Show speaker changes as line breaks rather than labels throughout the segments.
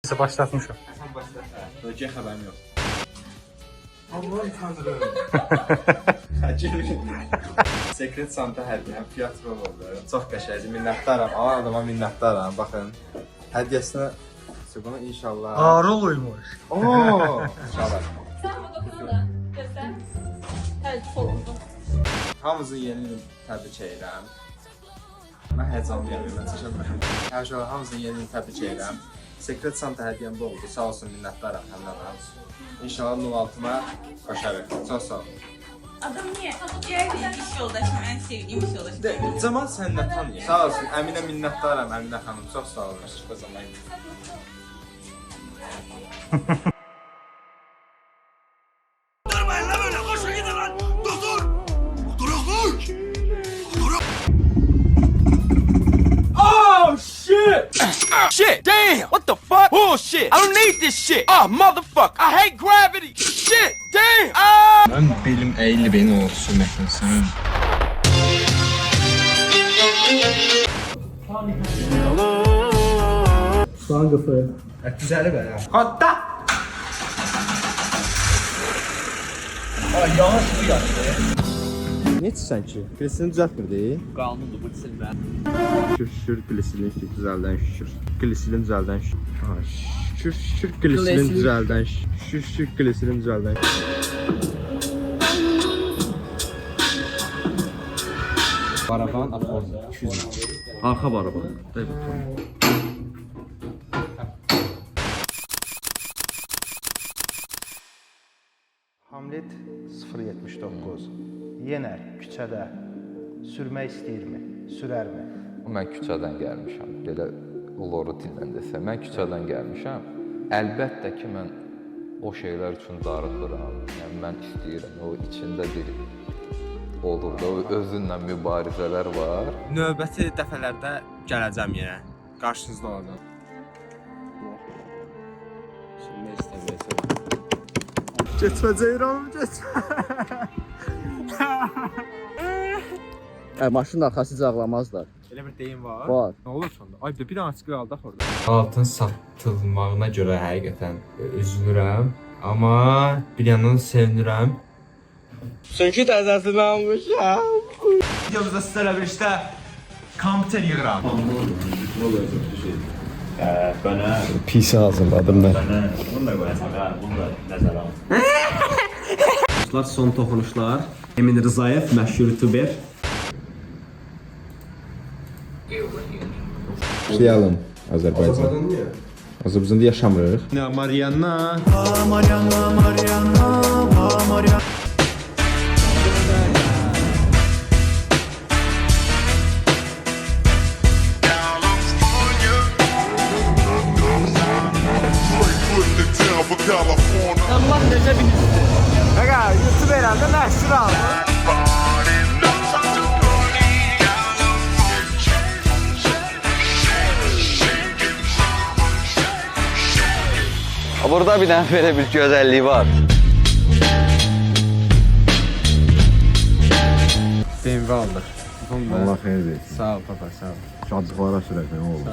Neyse başlatmışım.
Sən başla. Öcə xəbərim yox. Aman tanrım. Sekret Santa hədiyyəm tiyatro oldu. Çox qəşəngdir. Minnətdaram. Alan adama minnətdaram. Baxın. Hədiyyəsinə bunu inşallah.
Ağrı uymuş.
Oo! İnşallah.
Sen bu dokumu da göster. Evet, solunda.
Hamınızın yeni ilini təbrik edirəm. Mən həyecanlıyam, mən çəkilmirəm. Hər şey hamınızın yeni ilini təbrik edirəm. Sekret Santa hədiyyəm bu oldu. Sağ olsun, minnətdaram həmdən. İnşallah 06-ma başarır. Çox sağ olun.
Adam niye? Gerçekten iş yoldaşım, en sevdiğim iş yoldaşım.
Camal sən nə tanıyır? Sağ olsun, Əminə minnətdaram, Əminə xanım. Çox sağ olun. Şükür zamanı.
Durmayın lan böyle, koşun gidin lan! Doktor! Doktora koş!
Oh shit! Shit! Damn! What the fuck? Bullshit! I don't need this shit! Oh motherfucker! I hate gravity! Shit! Damn! Ah!
Mən belim əyilib beni o sürməkdən sən.
Soğan kafaya.
Güzəli bə ya. Hatta! Ay yavaş bu yaşlı. Ne içsən ki? Gliserin düzəltmirdi?
Qanundur bu silmə.
Şükür gliserin düzəldən şükür. Gliserin düzəldən şükür. Şükür gliserin düzəldən şükür gliserin düzəldən. Baraban afon 200. Arxa baraban.
Hamlet 079. Yenər küçədə sürmək istəyirmi? Sürərmi?
Mən küçədən gəlmişəm. Belə loru dillə desəm, mən küçədən gəlmişəm. Əlbəttə ki, mən o şeylər üçün darıxıram. Yəni mən istəyirəm. O içində bir olur da, özünlə mübarizələr var.
Növbəti dəfələrdə gələcəm yenə. Qarşınızda olacağam. Şimdi istəməyəsən. Getmə Ceyranım, getmə.
Maşının arxasıca ağlamazlar.
Elə bir deyim var.
Var.
Nə olur sonda? Ay bir dənə açıq qaldı orada.
Altın satılmağına görə həqiqətən üzülürəm. Amma bir yandan sevinirəm.
Çünki təzəsini almışam. Videomuzda sizlərlə birlikdə kompüter yığıram.
Pis hazırladım mən.
Son toxunuşlar. Emin Rızayev, məşhur youtuber.
Başlayalım Azərbaycan. Azərbaycanda yaşamırıq. Mariana.
Allah necə bilirsin? Qaqa, YouTube herhalde məşhur aldı.
Burada bir dənə belə bir gözəlliyi var.
BMW aldıq.
Allah xeyir versin.
Sağ ol papa, sağ ol.
Şancıqlara sürəkən oğlum.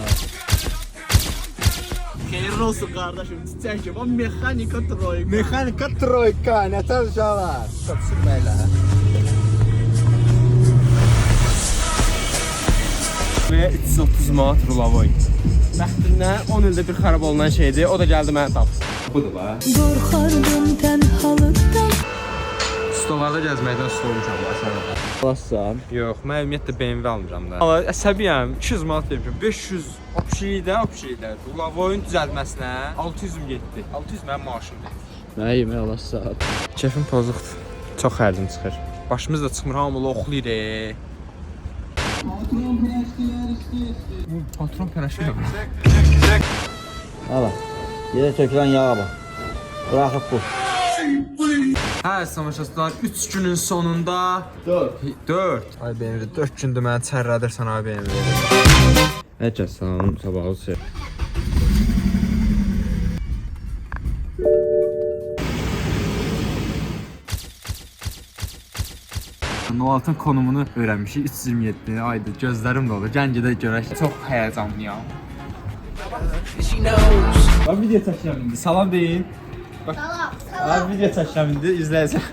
Xeyirli olsun kardeşim. Çiçək ki, bu mexanika troika.
Mexanika troika, nətər uşaqlar? Sürməklə.
Və 330 manat rulavoy. Bəxtindən 10 ildə bir xarab olunan şeydir. O da gəldi mənə tapdı. Budur ba.
Qorxardım tənhalıqdan.
Stolarda gəzməkdən soğumuşam aşağıda.
Alassan.
Yox, mən ümumiyyətlə BMW almıram da. Amma əsəbiyəm. 200 manat vermişəm. 500 opşilikdə. Rulavoyun düzəltməsinə 600-üm getdi. 600 mənim maaşımdır.
Nə yemək alassan?
Kefim pozluqdur. Çox xərcim çıxır. Başımız da çıxmır, hamılı oxlayır. Patron pərəşir yox.
Hala. Yerə tökülən yağa bax. Bıraxıb bu.
Hə, samaşasılar 3 günün sonunda 4. Ay BMW 4 gündür məni çərrədirsən ay BMW.
Hər kəs salam, sabahı xeyir.
Nolatın konumunu öyrənmişik. 327 aydır. Gözlərim dolur. Gəncədə görək. Çox həyəcanlıyam. Abi video çəkirəm indi. Salam deyin. Bak. Salam. Abi video çəkirəm indi. İzləyəcək.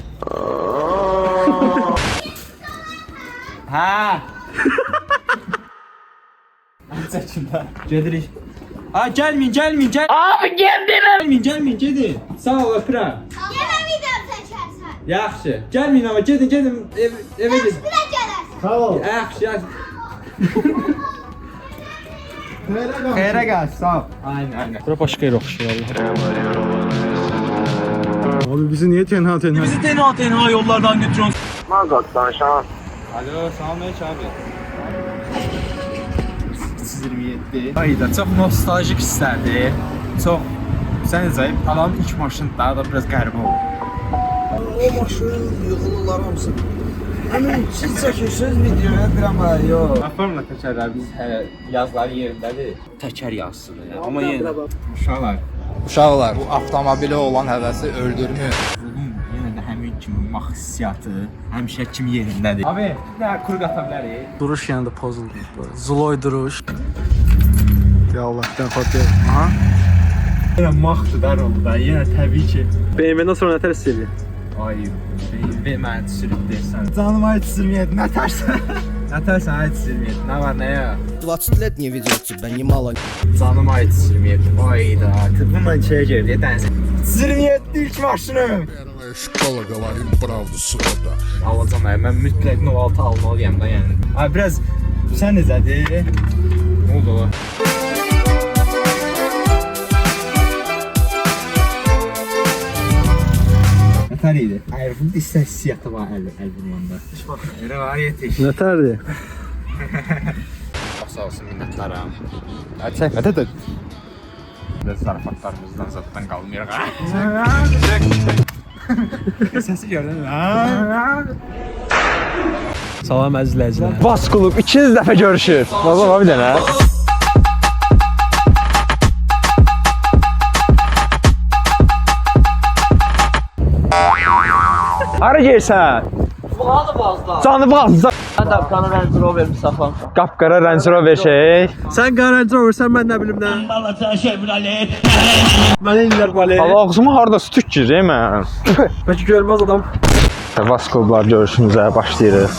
Ha. Çəkin də. Gedirik. Ha gəlməyin, gəlməyin, gəl. Abi gəldim. Gəlməyin, gedin. Sağ ol, öpürəm.
Yenə video çəkərsən.
Yaxşı. Gəlməyin amma gedin, gedin evə gedin.
Bir də gələrsən.
Sağ ol.
Yaxşı, yaxşı.
Xeyrə qal, sağ ol.
Aynen.
Bura başqa yer oxşayır Allah. Abi bizi niyə tenha?
Bizi tenha yollardan götürüyorsun.
Alo, salam aleyküm abi. 327. Ayda çox nostaljik hisslərdir. Çox sən zəif alan ilk maşın daha da biraz qəribə oldu.
O maşın yığılırlar hamısı. Həmin siz çəkirsiniz videoya drama yox.
Aferin təkərlər biz yazları yerindədir. Təkər yazsın. Amma yenə uşaqlar.
Uşaqlar, bu avtomobili olan həvəsi öldürmür.
Bunun yenə də həmin kimi hissiyatı həmişə kimi yerindədir. Abi, nə kuru qata bilərik?
Duruş yəni də pozuldu. Zuloy duruş. Ya Allah, dən xatır.
Aha. Yenə maxtıdar oldu da, yenə təbii ki.
BMW-dən sonra nətər hiss edir?
Ay, BMW mənə sürüb deyirsən.
Canıma heç sürməyət, nə tərsən?
Nətərsən ait sürməyət, nə var, nə ya?
20 лет не видел тебя, немало.
Canım ait sürməyət, ayda, bununla içəyə girdi, dənsə. Sürməyətli ilk maşınım.
Школа говорит правду срода.
Alacam, mən mütləq 06 almalıyam da yəni. Ay, biraz, sən necədir? Ne oldu o? Nətər idi? Hayır, bunun hissiyatı var əlbumanda. Elə var, yetiş.
Nətərdir?
Sağ olsun minnətlərim. Çək, nətədir? Biraz zarafatlarımızdan zaten qalmayırıq. Səsi gördün mü?
Salam əzizləyicilər.
Bas klub 2 dəfə görüşür. Baba bir dənə. Hara gelsən? Canı bazda.
Mən də qanı Range Rover saxlam.
Qapqara Range Rover şey.
Sən qanı Range Rover, sən mən nə bilim nə. Mənə inlər balet.
Allah ağzıma harda tük girir mən.
Bəlkə görməz adam.
Bas klublar görüşümüzə başlayırıq.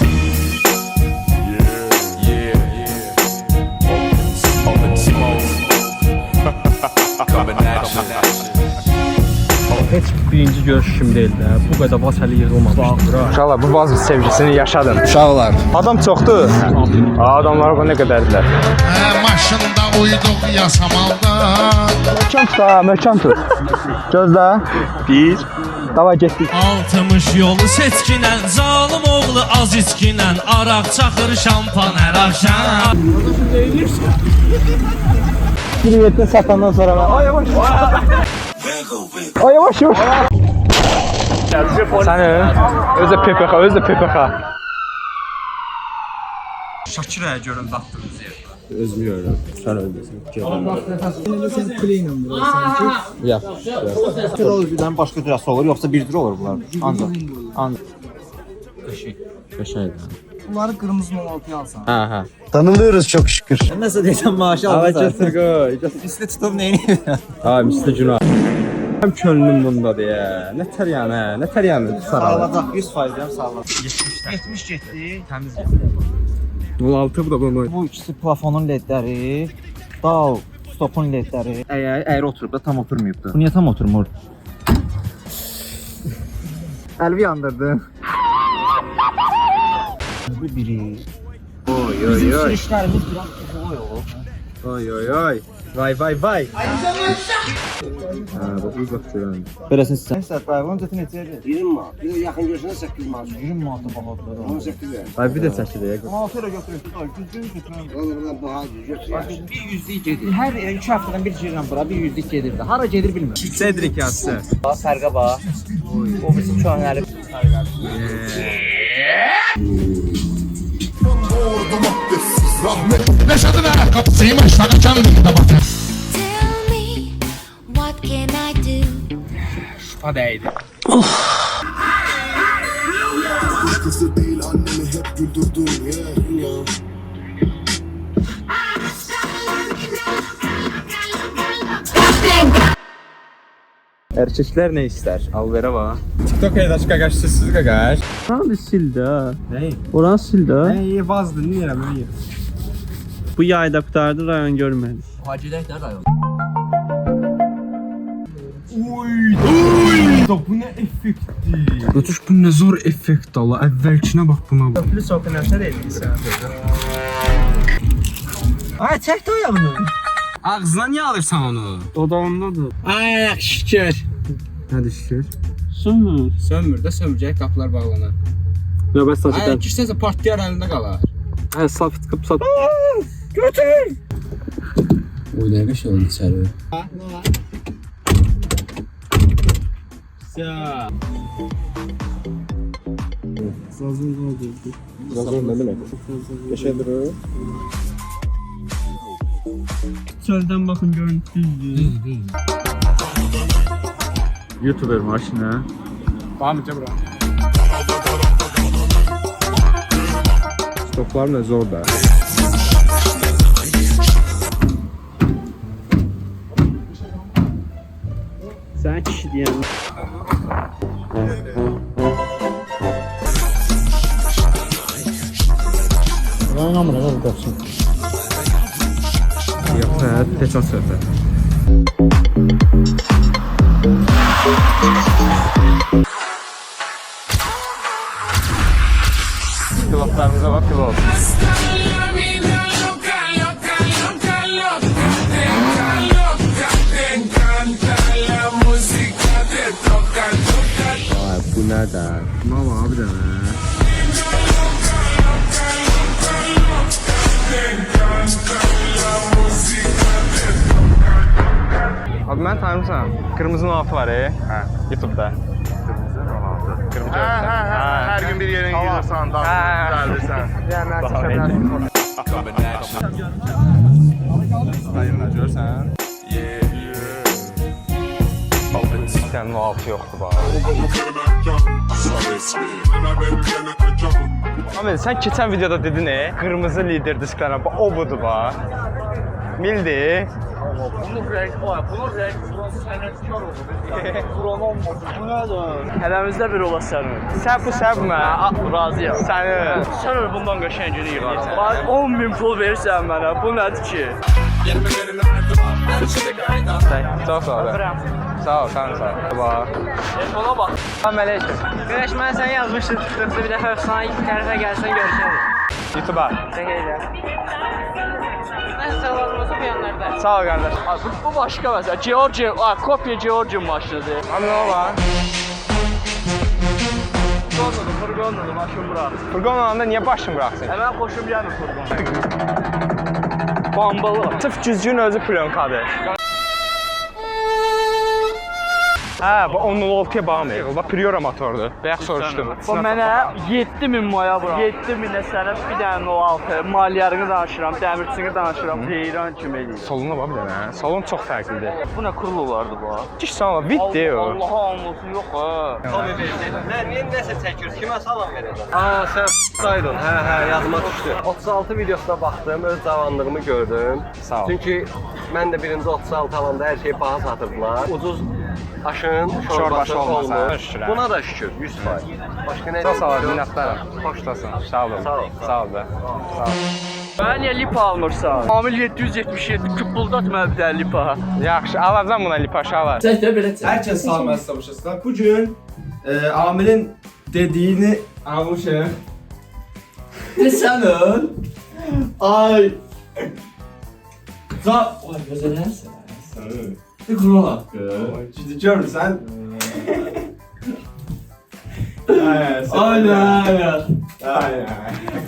Heç birinci görüşüm deyil də. Bu qədər bas hələ yığılmamışdır.
Uşaqlar bu baz sevgisini yaşadın.
Uşaqlar.
Adam çoxdur. Adamlar bu nə qədərdirlər.
Maşında uyduq yasamalda.
Möhkəm tut ha, möhkəm tut. Gözlə. 1. Davay getdik.
60 yolu seçkinən, zalim oğlu az içkinən, araq çaxır şampan hər axşam.
27 satandan sonra mən. Ay yavaş. Ay yavaş yavaş. Səni özə PPX, özə PPX.
Şakirəyə görün datdığınız yerdə.
Özümü görürəm. Sən öldürsün.
Sən clean-ım bura sanki.
Ya. Birdən başqa cürəsi olur, yoxsa bir cür olur bunlar? Ancaq. Qəşəng.
Bunları qırmızı 16-ya alsan.
Hə.
Tanınıyoruz çok şükür.
Nəsə deyəsən maaşı aldın.
Hava götür qoy.
Üstə tutub neyini? Ha, üstə günah. Həm könlüm bundadır ya. Nətər yəni, nətər yəni?
Sağladaq 100% deyəm sağladaq.
77, təmiz getdi.
16 bu da bunu.
Bu ikisi plafonun ledləri, dal stopun ledləri.
Əgər oturub da tam oturmayıbdı.
Bu niyə tam oturmur? Əlvi yandırdı. Bu biri.
Oy oy
Bizim
oy.
sürüşlərimiz biraz uzun olur.
Oy oy oy. Vay vay vay.
Bax bir bax görən.
Beləsin sən. Nəysə, qayğın cətin necədir?
20 manat. Bir də yaxın görüşünə 8 manat.
20 manata bahadır.
18 ver.
Ay bir də çəkilir.
16 ilə götürürsün, düzgün götürürəm.
Oradan bahadır. Götür.
Bir yüzlük gedir.
Hər 2 həftədən bir girirəm bura, bir yüzlük gedir də. Hara gedir bilmirəm.
Cedric yazsı.
Bax, fərqə bax. O bizim könəli.
Neşadına kapısıymış sana kendin de bakın.
Tell me, what can I do?
O değdi.
Kızı değil annemi hep güldürdün ya.
Erkekler ne ister? Al verə bax. TikTok yaydaş qaqaşsız qaqaş.
Oranı sil də.
Nə?
Oranı sil də.
Nə vazdı, nəyirəm mən?
Bu yayda qutardı, rayon görmədik.
Bu nə effektdir? Ötüş bu nə zor effekt Allah. Əvvəlkinə bax buna bax.
Plus okunarsa deyilsən.
Ay çək də ayağını. Ağzına niyə alırsan onu?
Dodağındadır.
Ay yaxşı şükür. Nədir şükür?
Sönmür.
Sönmür də sönməyəcək, qapılar bağlanar.
Növbət saçı
Ay girsənsə partlayar əlində qalar.
Hə, safit qıpsat.
Oy nə qəş oldu içəri.
Sazın qaldırdı.
Zazor nə demək? Qəşədir o.
Çöldən baxın görün düzdür. YouTuber maşına.
Bağımca bura. Stoklar nə zor da.
Sən kişi deyən.
Yox, hə, peçon söhbət. Pilotlarımıza bax, pilot. Ay, bu nədən? Nə var abi dənə? Abi mən tanımsam, Qırmızı 16 var Hə, YouTube-da. Qırmızı 16. Qırmızı 16.
Hər gün bir yerin girirsən, dağılırsan. Yəni mən çəkəmlər.
Dayımla görsən? Sənin 16 yoxdur bax. Ahmet, sən keçən videoda dedin qırmızı lider disklərinə, o budur bax. Mildi.
Bunun renk sənətkar oldu. Buran olmadı. Bu nədir?
Hələmizdə bir ola sənin.
Sən bu səbmə.
Razıyam.
Səni.
Sən öyle bundan qəşəng günü yığarsan. 10.000 pul verirsən mənə, bu nədir ki?
Çox sağ ol. Sağ ol, sən sağ ol. Bax.
Telefona bax.
Salam əleykum.
Qardaş, mən sən yazmışdın, TikTokda bir dəfə sana ilk tərəfə gəlsən görüşərik.
YouTube-a.
Çək elə. Mən sağlamızı bu yanlarda.
Sağ ol qardaş.
Bu başqa məsələ. Georgian, kopya Georgian maşınıdır.
Abi nə var?
Furgonludur, maşın bura.
Furqon olanda niyə başını buraxsın?
Mən xoşum gəlmir furqon. Bambalı.
Sırf güzgün özü plyonkadır. Hə, bu 10.6-ya bağımır. O da Priora motordur. Bayaq soruşdum.
Bu mənə 7.000 maya bura. 7.000-ə sənə bir dənə 06, maliyarını danışıram, dəmirçini danışıram. Heyran kimi eləyir.
Soluna bax bir dənə. Salon çox fərqlidir.
Bu nə kurul olardı bu?
Kiş sana viddir o.
Allah'a olmasın, yox ha.
Niyə nəsə çəkiyorsun? Kimə salam verəcəksən?
Aa sən daydın. Hə, yadıma düşdü. 36 videosuna baxdım, öz cavanlığımı gördüm.
Sağ ol.
Çünki mən də birinci 36 alanda hər şeyi baha satırdılar. Ucuz aşın şorbası
olmasa,
olmur.
şükür.
Buna da şükür, 100%. Başqa nə
Çox sağ ol,
deyim?
minnətdaram. Xoşlasın. Sağ olun.
Sağ ol.
Sağ ol da. Sağ ol.
Mən niyə lip almırsan? Amil 777 küpuldat mənə bir dənə lipa.
Yaxşı, alacam buna lipaşalar.
Çək də belə çək.
Hər kəs salmaz savaşasına. Bu gün Amilin dediyini almışıq.
Sən öl. Ay. Ay gözəlsən. Bir kural haqqı.
Ciddi görmürsən?
Aynen.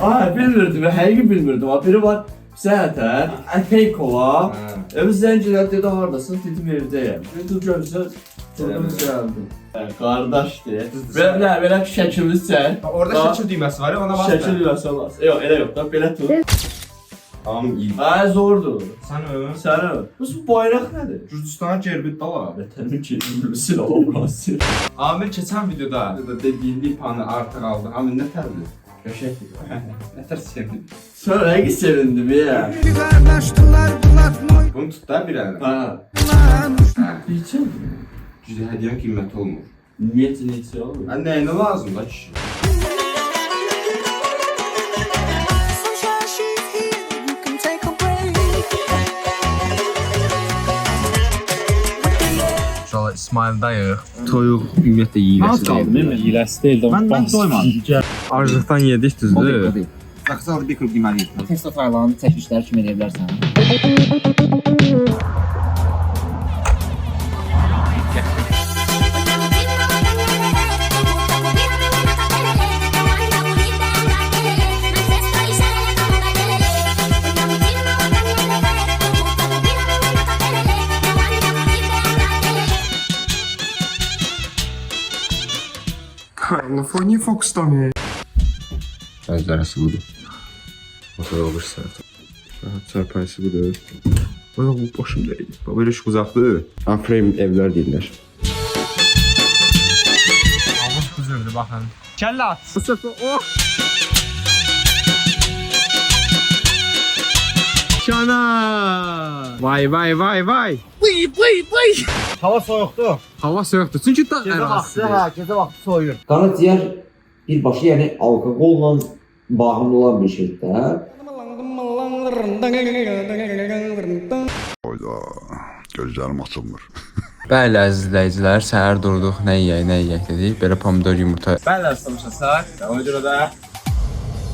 Ay bilmirdim, həqiqi bilmirdim. Biri var Səhətər, Epeykola. Öbür zəncilər dedi, haradasın? Dedim, evdəyəm. Dedim, görürsən, Turdum gəldim. Qardaşdır. Belə şəkilimiz çək.
Orada şəkil düyməsi var ya, ona basma.
Şəkil düyməsi var. Yox, elə yox da, belə tut.
Tamam, iyi.
Ay, zordur.
Sən öl.
Sən öl. Bu bayraq nədir?
Gürcüstan'a gerbit dala.
Vətənin kelimisi o burası.
Amil keçən videoda dediyin lipanı artıq aldı. Amil nə tərdir? Qəşəkdir. Nə tər sevindin?
Sonra həqiqi sevindim ya.
Bunu tut da bir əlinə.
Ha. Yiyəcəm.
Bizə hədiyyə qiyməti olmur.
Niyeti olur.
Mən nəyinə lazım da kişi?
İnşallah İsmaildayıq.
Toyuq ümumiyyətlə yiyiləsi deyil.
Yiləsi deyil də.
Mən doymadım.
Acılıqdan yedik düzdür.
Saxsal bir kırk yeməli.
Testo faylanın çəkilişləri kimi edə bilərsən.
Kaliforniya fokuslamıyor.
Mənzərəsi budur. Motor olursa. Çarpayısı budur. Bana bu başım deyil. Böyle şu uzaqdır. Frame evlər deyirlər.
Havuz kuzurdu baxın. Kəllə at.
Bu səfə oh! Şana! Vay vay vay vay!
Hava soyuqdur.
Hava soyuqdur. Çünki da
Gecə vaxtı, gecə vaxtı soyuyur.
Qaraciyər birbaşa yəni alkoqolla bağımlı olan bir şeydir.
Gözlerim açılmır.
Bəli əziz izləyicilər, səhər durduq, nə yeyək dedik. Belə pomidor yumurta.
Bəli, əsəmişəsər. Ona görə də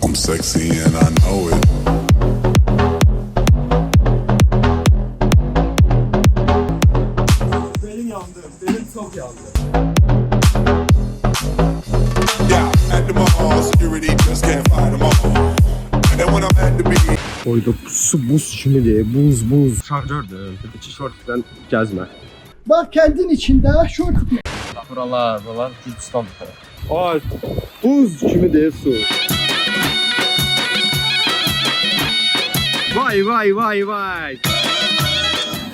I'm sexy and I know it.
benim yandı. Benim çox yandı.
Yeah, at the mall, security just can't find them all. And when I'm at the beach.
Oyda su buz kimidir, buz. Şarjördür. İki şortdan gəzmə.
Bak kendin içinde şort.
Buralar Gürcistan tərəf.
Ay, buz kimidir su. Vay.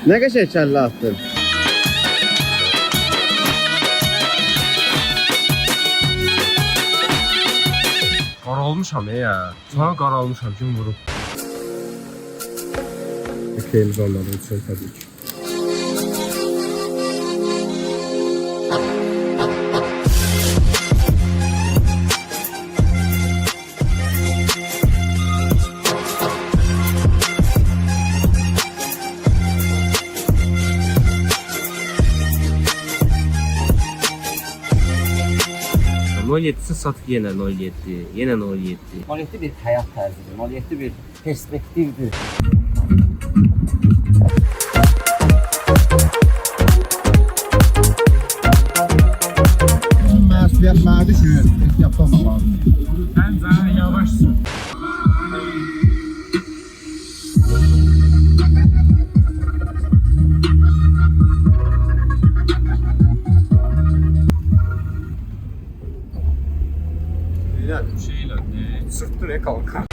Nə qəşəng kəllə atdın. Qaralmışam ya. Sana qaralmışam kim vurub. Ekmeğimiz olmadığı için tabii ki.
Maliyetisi satıq yenə 07, yenə 07.
Maliyetli bir hayat tərzidir, maliyetli bir perspektifdir. Məsuliyyət mənə düşür, ehtiyatlı olmaq lazımdır.
Məncə yavaşsın.
Sırttır ya kanka.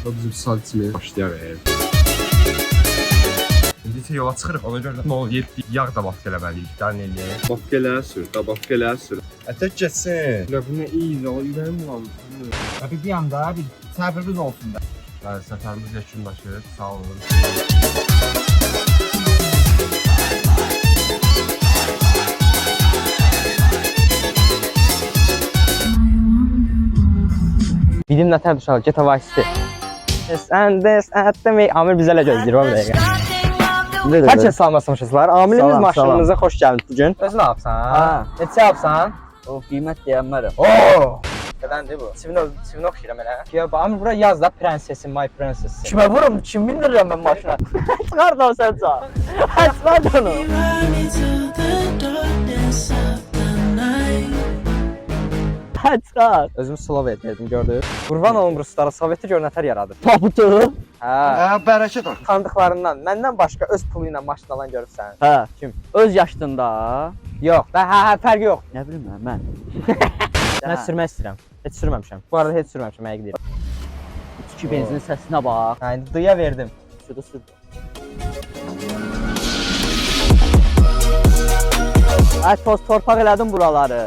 Bizim saat içmeye başlayar İndi yola çıxırıq, ona görə də 07 yağ da vaxt eləməliyik, qan eləyək. Vaxt eləyə sür, da vaxt eləyə sür. Ətək geçsin. Ya bu nə iyidir, o ürəyim bulanır.
Ya bir yanda bir səbrimiz olsun da.
Bəli, səfərimiz yekunlaşır, sağ olun.
Bilim nətər düşər, get hava isti. Sən demək, Amir bizə elə gözləyir o dəqiqə. Hər kəs salmasmışızlar. Amirimiz maşınımıza xoş gəldik bugün. Özün nə yapsan? Neçə yapsan? O qiymət deyənmərəm. Qədəndir bu? Çivini oxuyuram elə. Ya Amir bura yaz da prensesin, my princess. Kimə vurum? Kim bindirirəm mən maşına? Çıxar da o sən çal. Çıxar da onu. Çıxar. Özümü Sovet dedim, gördün. Qurban olum Ruslara, Soveti gör nətər yaradır. Tabutu? Hə,
bərəkət ol.
tanıdıqlarından, məndən başqa öz pulu ilə maşın alan görürsən. Hə. Kim? Öz yaşında. Yox, hə, fərqi yox. Nə bilim mən. Mən sürmək istəyirəm. Heç sürməmişəm. Bu arada heç sürməmişəm, həqiqi deyirəm. İki benzinin səsinə bax. Hə, indi duya verdim. Şurada sürdüm. Ay, toz torpaq elədim buraları.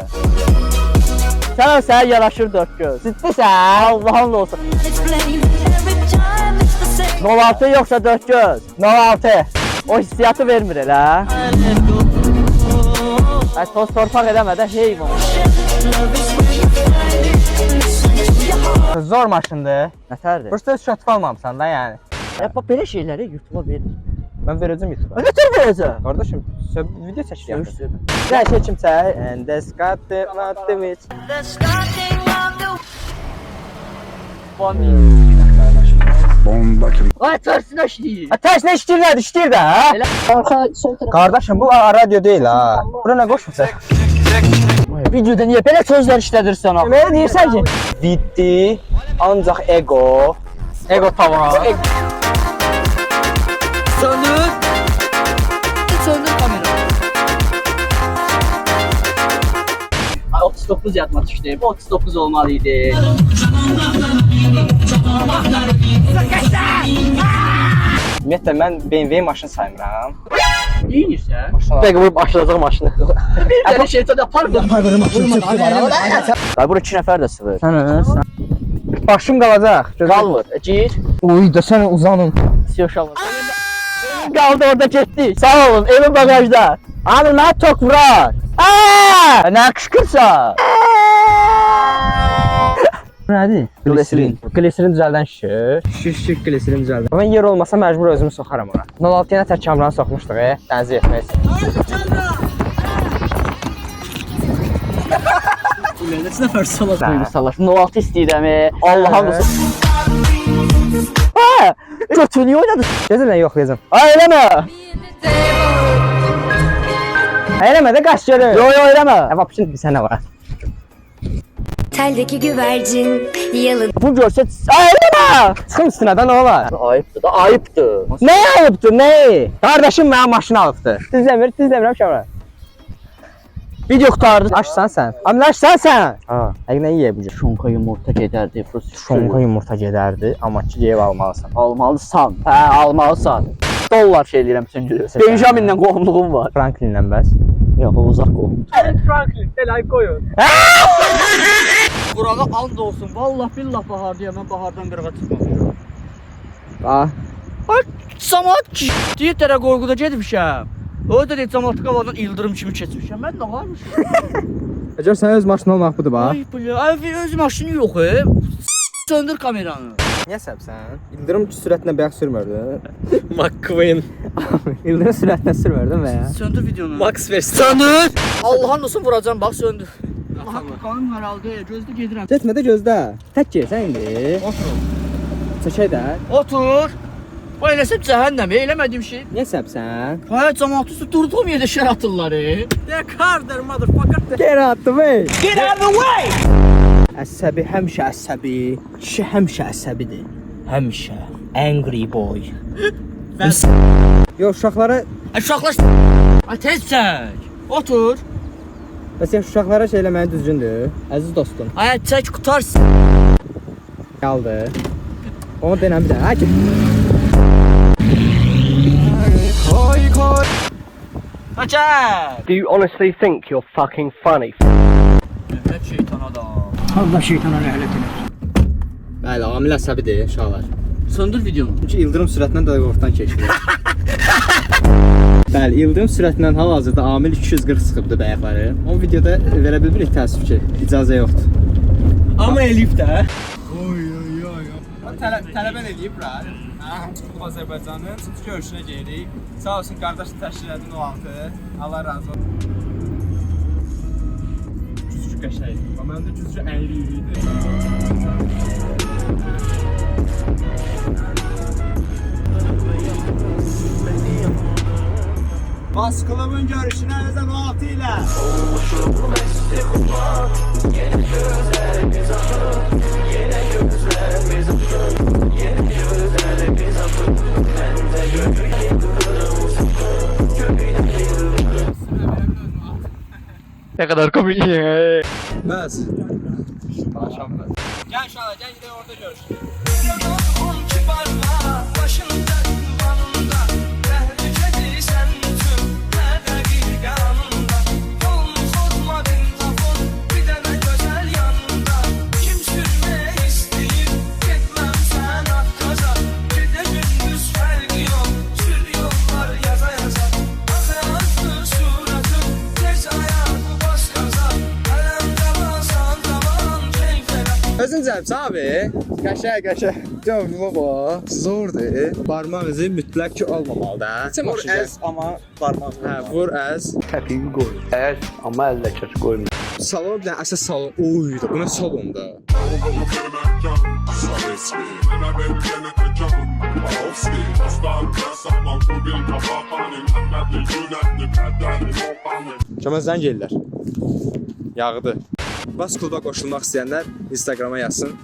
Sənə yaraşır dörd göz. Ciddisən? Allah'ın olsun.
It's plain every time it's the same.
06 yoxsa 4 göz? 06. O hissiyatı vermir elə. Toz torpaq edəmədə heyvan. Zor maşındır. Nətərdir? Burası heç şatıq almamısan da yəni. Belə şeyləri YouTube'a verir. Mən verəcəm YouTube'a. Nətər verəcəm? Qardaşım, video çəkir. Gəl şey kim çək? And this got the ultimate.
Bomba kimi.
Ay tərsinə işləyir. Tərsinə işləyir nədir? İşləyir də, hə? Qardaşım, bu radyo deyil, ha. Bura nə qoşmuşsan? Videoda niyə belə sözlər işlədirsən, ha? Mənə deyirsən ki, bitti, ancaq ego tava. Söndür kamera. 39 yatmak işte. 39 olmalıydı. Ümumiyyətlə, mən BMW maşını saymıram. Neyinirsə? Dəqiq vurub açılacaq maşını. Bir dənə şeytan yapardı. Bura 2 nəfər də sığır. Sən. Başım qalacaq. Qalmır. Gir. Uy da sən uzanın. Siyoşalım. Qaldı orada getdi. Sağ olun, evin bagajda. Amir mənə tok vurar. Nə qışqırsa? Bu nədir? Gliserin. Gliserin düzəldən şişir gliserin düzəldən. Mən yer olmasa məcbur özümü soxaram ona. 06-ya nətər kamranı soxmuşduq, tənzih etmək üçün. Neçə nəfər salasın? 06 istəyirəm, Allah'ım. Götür, niyə oynadın? Gözüm mən yoxlayacağım. Eləmə! Eləmə də qaç görür. Yo, eləmə. Vapşın bir sənə var.
Teldeki güvercin yalın.
Bu görsə... Eləmə! Çıxın üstünə də nə olar? Ayıbdır da, ayıbdır. Nə ayıbdır, nə? Qardaşım mənə maşını alıbdır. Düzləmirəm şavra. Video qutardı. Açsan sən. Amma açsan sən. Həqiqətən nə yeyə bu cür? Şonka yumurta gedərdi. Şonka yumurta gedərdi, amma ki yev almalısan. Almalısan. Hə, almalısan. Dollar şey deyirəm çünki. Benjaminlə qohumluğum var. Franklinlə bəs. Yox, o uzaq qohum. Franklin, elə qoyun. Burağa and olsun. Vallah billah bahar deyə mən bahardan qırığa çıxmamışam. Ay, camaat deyir tərə qorxuda gedmişəm. O da deyir camaat qavadan ildırım kimi keçmişəm. Mən nə varmışam? Gör sən öz maşını olmaq budur bax. Ay, bu öz maşını yox. Söndür kameranı. Niyə səbsən? İldırım sürətinə bayaq sürmürdü. McQueen. İldırım sürətinə sürmürdün və ya? Söndür videonu. Max Verstappen. Söndür! Allah'ın olsun vuracağım, bax söndür. Qanun var aldı, gözdə gedirəm. Getmə də gözdə. Tək gəlsən indi. Otur. Çəkək də. Otur. O eləsəm cəhənnəm, eləmədiyim şey. Niyə səbsən? Hayır, cəmaatı üstü durduğum yerdə şər atırlar. They're Carter, motherfucker. Get out the way. Get out the way. Əsəbi, həmişə əsəbi. Kişi həmişə əsəbidir. Həmişə. Angry boy. Yox, uşaqlara... Uşaqlar... Tez çək. Otur. Bəs ya uşaqlara şey eləməyi düzgündür. Əziz dostum. Ay, çək, qutarsın. Qaldı. Onu denəm bir dənə. Hə ki. Do you honestly think you're fucking funny? Evet, şeytan adam. Allah şeytana rəhmət eləsin. Bəli, amil əsəbidir uşaqlar. Söndür videonu. Çünki ildırım sürətindən dəqiqortdan keçilir. Bəli, ildırım sürətindən hal-hazırda amil 240 sıxıbdır bəyəkləri. O videoda verə bilmirik təəssüf ki, icazə yoxdur. Amma eləyib də. Tələbən eləyib bura. Azərbaycanın çıxış görüşünə gelirik. Sağ olsun qardaş təşkil edin o altı. Allah razı olsun. Cüzcü qəşəng. Məndə cüzcü əyri idi. Baskılımın görüşünə özel o altı ilə. Olmuşum məsti qurban, yeni gözlərimiz axır, yeni gözlərimiz axır, yeni gözlərimiz axır, mən də gökyüzüm ne kadar komik ya. Bas. Maşallah. Gel şöyle, gel gidelim orada görüşürüz.
göstərmişsən abi. Qəşəng. Cavabına bax. Zordur. Barmaq izi mütləq ki olmamalıdır. Vur əz
Amma barmaq.
hə, vur əz.
Təpiyi qoy. Əz, amma əllə kəs qoyma.
Salon bir dənə əsas salon. Oy, bu nə salonda? Kəmən zəng ellər. Yağdı. Bas kluba qoşulmaq istəyənlər Instagrama yazsın.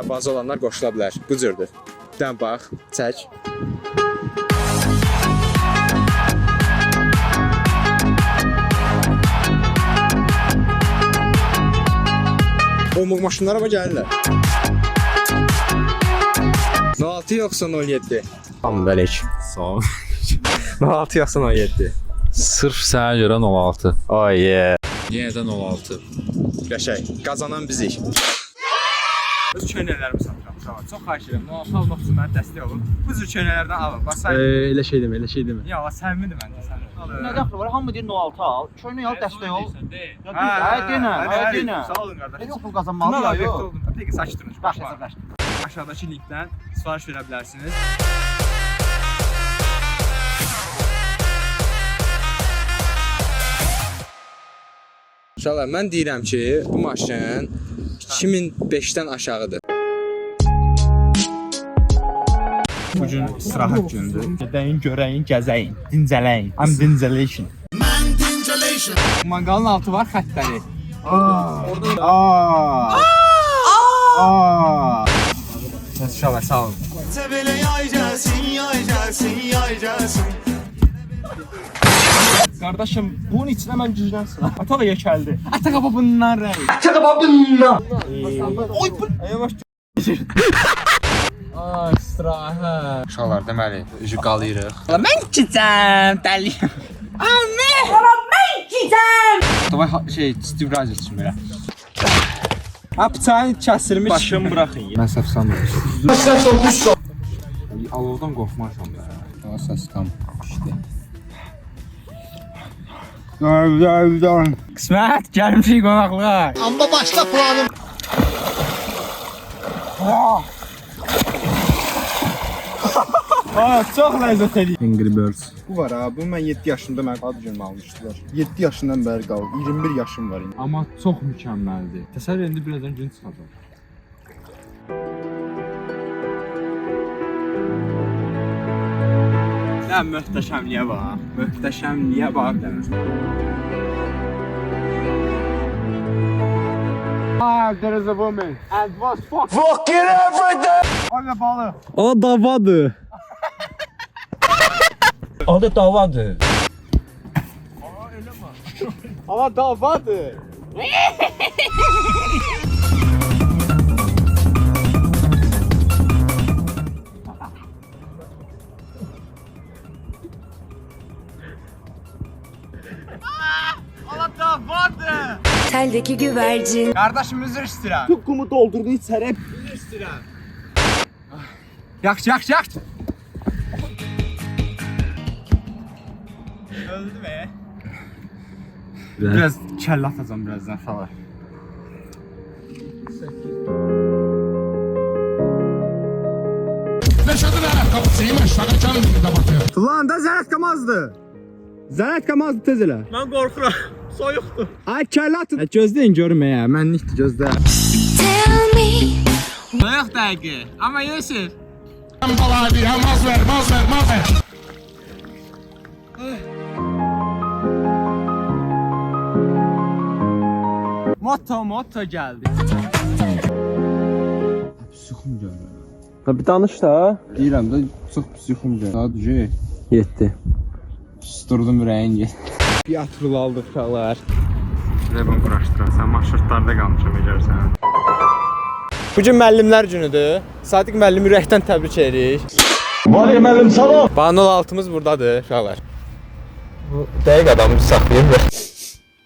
Bazı olanlar qoşula bilər. Bu cürdür. Bir dənə bax, çək. Olmaq maşınlara mı gəlirlər? 06 yoxsa 07? Tamam, bələk.
Sağ ol.
06 yoxsa 17?
Sırf sənə görə 06.
Oh yeah.
Yenə də 06.
Qəşəng. Qazanan bizik. Öz köynələrimi satıram. Sağ ol. Çox xahiş edirəm. 06 almaq üçün mənə dəstək olun. Bu cür köynələrdən alın. Bax,
Elə şey demə.
yox, səmimidir məndə.
Nə dəxli var? Hamı deyir 06 al. Köynə al, dəstək ol. Denə.
Sağ olun qardaş.
Yox, pul qazanmalı ya, yox.
Peki, sakit durun.
Başla.
Aşağıdakı linkdən sifariş verə bilərsiniz. Uşaqlar, mən deyirəm ki, bu maşın 2005-dən aşağıdır. Bugün istirahət gündür. Gedəyin, görəyin, gəzəyin, dincələyin. I'm dincəlation. Mangalın altı var xəttləri. Uşaqlar, sağ olun. Qardaşım, bunun içinə mən gücdən sıra. Ata da yekəldi. Ata qaba bundan rəng. Oy, bu. Yavaş. Ay, istirahət. Uşaqlar, deməli, üzü qalıyırıq. Mən gidəcəm, dəliyim. Mən gidəcəm. Davay, Steve Rogers üçün belə. Bıçağını kəsilmiş. Başımı buraxın. Mən səhv sanmıyorum. Səs olmuş. Alovdan qorxmarsam ya. Daha səs tam işte. Qismət, gəlmişik qonaqlığa.
Amma başla planım.
Çox ləzzət edir.
Angry Birds.
Bu var ha, bu mən 7 yaşında mən ad günümü almışdılar. 7 yaşından bəri qalıb, 21 yaşım var indi.
Amma çox mükəmməldir. Təsəvvür edin birazdan gün çıxacaq.
Nə möhtəşəmliyə bax, möhtəşəmliyə bax demək. There is a woman and was fucking everything. Ola balı.
O davadır.
Adı davadır.
Ama davadır. Allah davadır.
Teldeki güvercin.
Kardeşim üzür istəyirəm.
Tukkumu doldurdu içeri.
Üzür istəyirəm. Yak. Öldü be. Biraz kəllə atacağım birazdan falan. Ulan da zərət qamazdı. Zərət qamazdı tez elə.
Mən qorxuram. Soyuqdur.
Ay kəllə atın. Gözləyin görməyə, mənlikdir gözlə.
Tell me.
Soyuq dəqiqi, amma yeşil. Motto gəldi.
Sıxım gəlir.
Bir danış da.
Deyirəm də çox sıxım gəlir. Saat
7.
Susturdum ürəyin get.
Bir atrıl aldıq uşaqlar. Rebon quraşdıran, sən marşrutlarda qalmışam elərsən. Bugün müəllimlər günüdür. Sadiq müəllim ürəkdən təbrik edirik.
Vay müəllim salam.
Banol altımız buradadır uşaqlar.
Bu dəqiq adamı saxlayır da.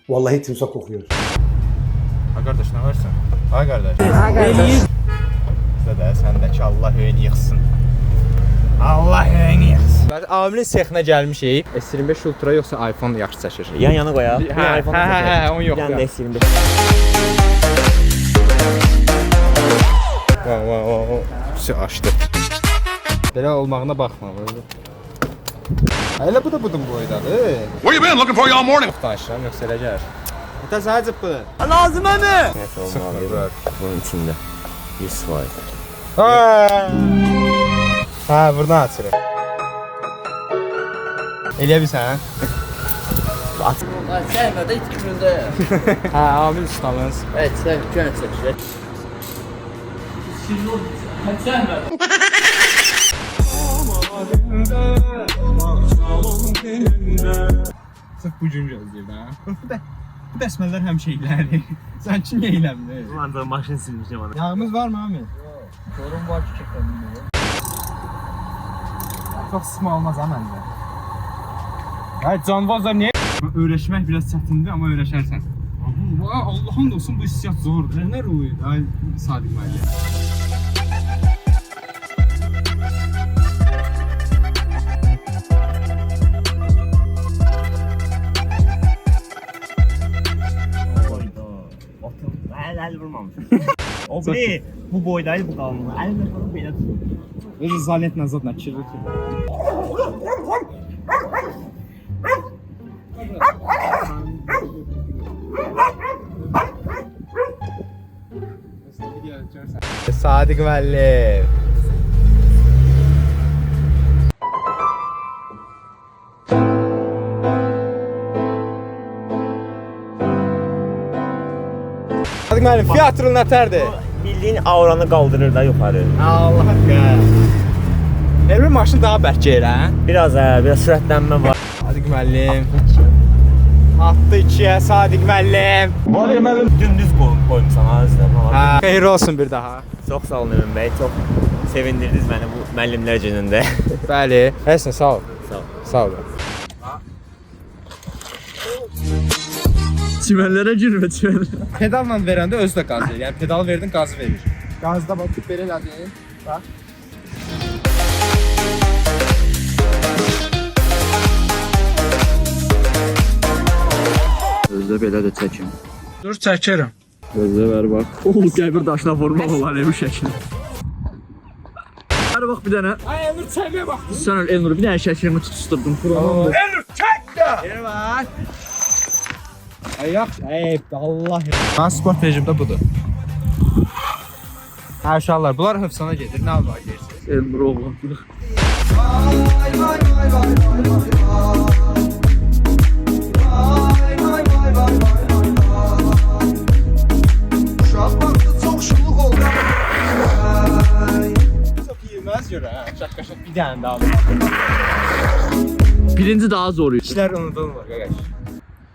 Vallahi timsah kokuyor.
Ha qardaş, nə varsan? Ha qardaş. Səndəki Allah öyünü yıxsın. Allah öyünü yıxsın. Amilin sexinə gəlmişik. S25 Ultra yoxsa iPhone yaxşı çəkir?
Yan-yana qoyaq.
Hə, onu yox.
Yəni S25.
Açdı. Belə olmağına baxma. Elə bu da budun boydadır.
Where you been? Looking for you all morning.
Daşıram yoxsa elə gəlir. Ata sənə cıppı.
Lazım mı?
Evet olmalı. Bunun içinde 100%.
Ha, buradan açırıq. Eləyə bilsən?
Sevmedi hiç kiminde.
Hə, Amil ustamız.
Evet, gene çekişler. Sevmedi.
Sırf bu gün gözləyir ha. Bu dəsməllər həmişə elədir. Sən kim eyləmdir?
Ancaq maşın silmişəm ana.
Yağımız var mı Amil?
Sorun var ki çekilmiyor.
Çox sıxma olmaz ha məndə. Hayır, canvazlar niyə? Öyrəşmək biraz çətindir, amma öyrəşərsən. Allah'ın olsun bu hissiyat zordur. Nə ruhu? Ay, Sadiq müəllim.
El vurmamış. O bile bu boydaydı bu kalınlığı. Elimle tutup böyle tutup.
Özü zannetmə zadla kirli kirli. Sadiq müəllim. Sadiq müəllim, teatrın nətərdir?
bildiğin auranı kaldırır da yukarı.
Allah haqqı. Elmi maşın daha bərk gelir, hə?
Biraz sürətlənmə var.
Sadiq müəllim. Atdı ikiyə, Sadiq müəllim.
Var ya mənim dümdüz koymuşsan ağzından.
Hə, xeyir olsun bir daha.
Çox sağ olun Emin bəy, çox sevindirdiniz məni bu müəllimlər günündə.
Bəli, həsən sağ ol.
Sağ ol.
Sağ ol.
Çimenlere girme çimenlere.
Pedalla verəndə özü də qaz verir. Yəni pedal verdin, qazı verir. Qazda bax, belə elədin. Bax.
Özde belə də çəkim.
Dur, çəkirəm.
Özde ver bak. Oğlum gel bir daşla vurmaq olar bu şəkil. Ver bak bir dənə.
Ay, Elnur çəkməyə bax.
Sən Elnur bir dənə şəklimi tutuşdurdum. Kur'an'ım.
Elnur çək də. Yeri var. Ay yox, Allah. Transport rejimdə budur. Hə uşaqlar, bunlar hıfsana gedir. Nə var deyirsiniz?
Elnur oğlum.
Çox yiyilməz görə, şaq-qaşaq bir dənə daha.
Birinci daha zor.
İşlər unudulmur, qaqaş.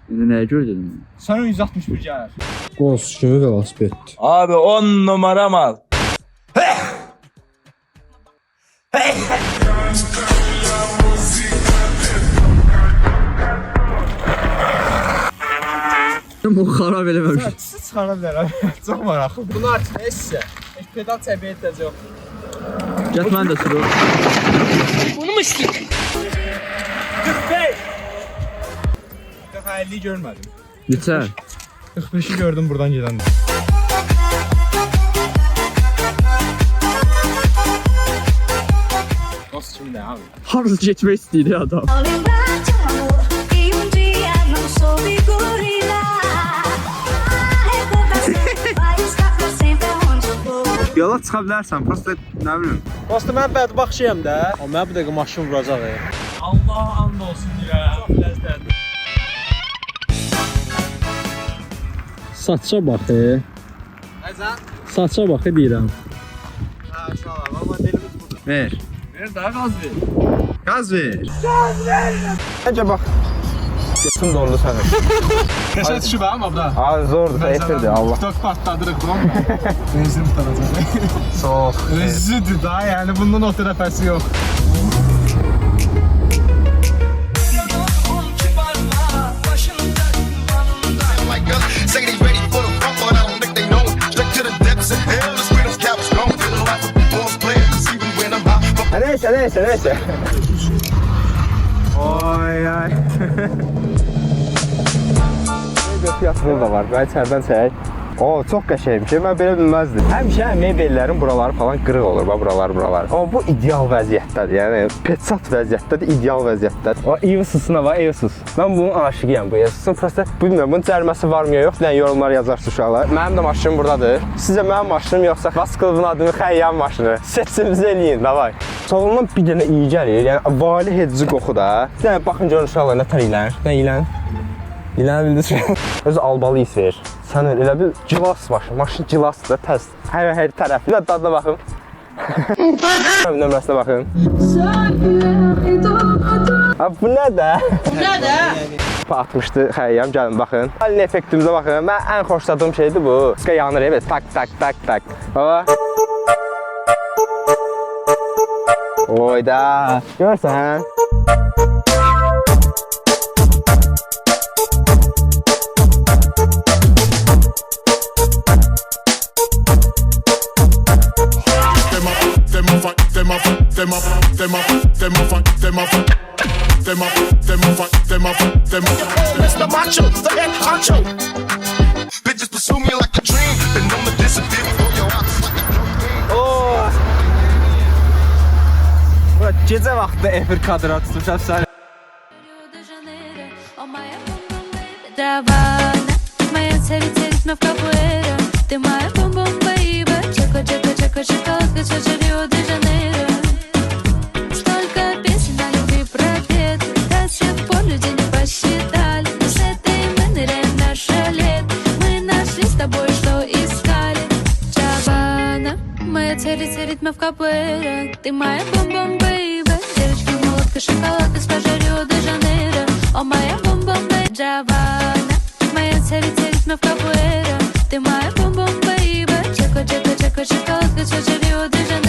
İndi nəyə görə dedim?
Sana 161 gəlir.
Qos kimi velosipeddir.
Abi 10 numara mal.
Bu xarab eləməmiş.
Saçısı çıxara bilər abi. Çox maraqlı. Bunu aç, neysə. Pedal təbiət yox.
Get mən də sürüyorum.
Bunu mu istiyorsun?
45. Daha 50 görmədim.
Neçə?
45'i gördüm buradan gelen. Dost kimde abi?
Harız geçmək istəyir adam.
Yola çıxa bilərsən, prosta nə bilim. Prosta mən bədbaxşıyam da. O mənə bu dəqiqə maşın vuracaq.
Allah and olsun deyirəm. Çox ləzzətli. Saça bax.
Nəzən?
Saça bax deyirəm.
Hə, sağ ol. Valla delimiz budur.
Ver. Ver daha qaz ver.
Gaz ver. Gaz ver. Bence bax. Kesin zorlu sənin. Neşə düşüb ha abla? Ha, zordur, təsirdir Allah. Dört partladırıq bunu. Benzin tutaracaq. Çox. Özüdür da, yəni bundan o tərəfəsi yox. Neyse. Oy ay. Fiyatlı da var. Ben içeriden çək. O, çox qəşəngmiş. Mən belə bilməzdim. Həmişə mebellərin buraları falan qırıq olur, bax buralar. Amma bu ideal vəziyyətdədir. Yəni petsat vəziyyətdədir, ideal vəziyyətdədir. O Asus'una var, Asus. Mən bunun aşiqiyəm bu Asus'un. Prosta bilmirəm bunun cəriməsi varmı yox, yəni yorumlar yazarsınız uşaqlar. Mənim də maşınım burdadır. Sizə mənim maşınım yoxsa Vasqılvın adını Xəyyam maşını. Seçiminizi eləyin, davay. Solundan bir dənə iyi gəlir. Yəni vali edici qoxu da. Bir dənə baxın görün uşaqlar nə tər ilən. Nə ilən? İlən bildiniz. Öz albalı is verir. Sən elə bil cilas maşın. Maşın cilasdır, təz. Hər tərəf. Bir də dadına baxın. Nömrəsinə baxın. Bu nə də?
Nə də?
Atmışdı Xəyyam, gəlin baxın. Halin effektimizə baxın. Mən ən xoşladığım şeydir bu. Sıqa yanır, evet. Tak. Baba. Oyda. Görsən?
Mr. Macho, the head honcho. Bitches pursue me like a dream, and I'm gonna disappear before your eyes.
Gecə vaxtı efir kadra tutmuşam sən.
Моя царит в капуэра. Ты моя бомба-бейба. Чака, шоколадка, чача, Рио-де-Жанейро. Столько песен о любви пропеты. До сих пор люди не посчитали. Но с этой мы ныряем в наше лето. Мы нашли с тобой, что искали. Чавана, моя царит в капуэра. Ты моя бомба-бейба. Девочка, молотка, шоколадка, скажи Рио-де-Жанейро. О, моя бомба-бейба. Джавана, моя царит в капуэра. Ты моя бомба-бейба. Чака, шоколадка, чача, Рио-де-Жанейро.